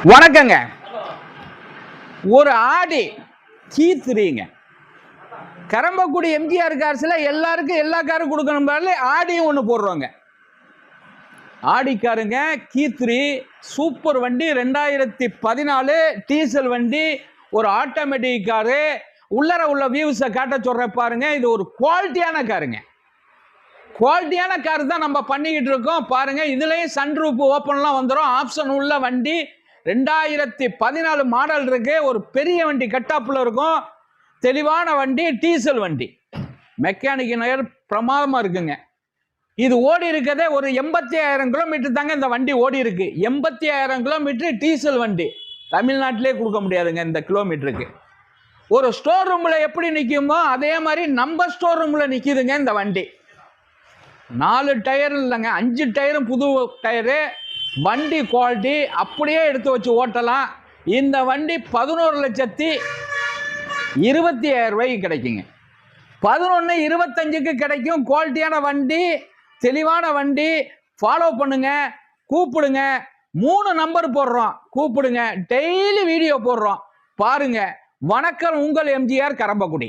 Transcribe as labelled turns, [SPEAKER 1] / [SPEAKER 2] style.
[SPEAKER 1] வணக்கங்க. ஒரு ஆடி கீத்துறீங்க. கரம்பக்குடி எம்ஜிஆர் கார்ஸ்ல எல்லாருக்கும் எல்லா காரும் கொடுக்கணும். ஆடியும் ஒன்று போடுறோங்க. ஆடிக்காருங்க கீத்ரி சூப்பர் வண்டி. 2014 டீசல் வண்டி. ஒரு ஆட்டோமேட்டிக் காரு. உள்ளர உள்ள வியூஸை காட்ட சொல்ற பாருங்க. இது ஒரு குவாலிட்டியான காருங்க. குவாலிட்டியான கார் தான் நம்ம பண்ணிக்கிட்டு இருக்கோம். பாருங்க, இதுலயும் சன்ரூப் ஓப்பன்லாம் வந்துடும். ஆப்ஷன் உள்ள வண்டி. 2014 மாடல் இருக்கு. ஒரு பெரிய வண்டி கட்டாப்புல இருக்கும். தெளிவான வண்டி, டீசல் வண்டி. மெக்கானிக் நகர் பிரமாதமா இருக்குங்க. இது ஓடி இருக்கதே ஒரு 85,000 கிலோமீட்டர் தாங்க இந்த வண்டி ஓடி இருக்கு. 85,000 கிலோமீட்டர் டீசல் வண்டி. தமிழ்நாட்டிலே கொடுக்க முடியாதுங்க இந்த கிலோமீட்டருக்கு. ஒரு ஸ்டோர் ரூம்ல எப்படி நிற்குமோ அதே மாதிரி நம்ம ஸ்டோர் ரூம்ல நிற்கிதுங்க இந்த வண்டி. 4 டயர் இல்லைங்க, 5 டயரும் புது டயரு. வண்டி குவாலிட்டி அப்படியே எடுத்து வச்சு ஓட்டலாம். இந்த வண்டி 11,20,000 ரூபாய்க்கு கிடைக்குங்க. 11,25க்கு கிடைக்கும். குவாலிட்டியான வண்டி, தெளிவான வண்டி. ஃபாலோ பண்ணுங்க, கூப்பிடுங்க. 3 நம்பர் போடுறோம், கூப்பிடுங்க. டெய்லி வீடியோ போடுறோம், பாருங்க. வணக்கம், உங்கள் எம்ஜிஆர் கரம்பக்குடி.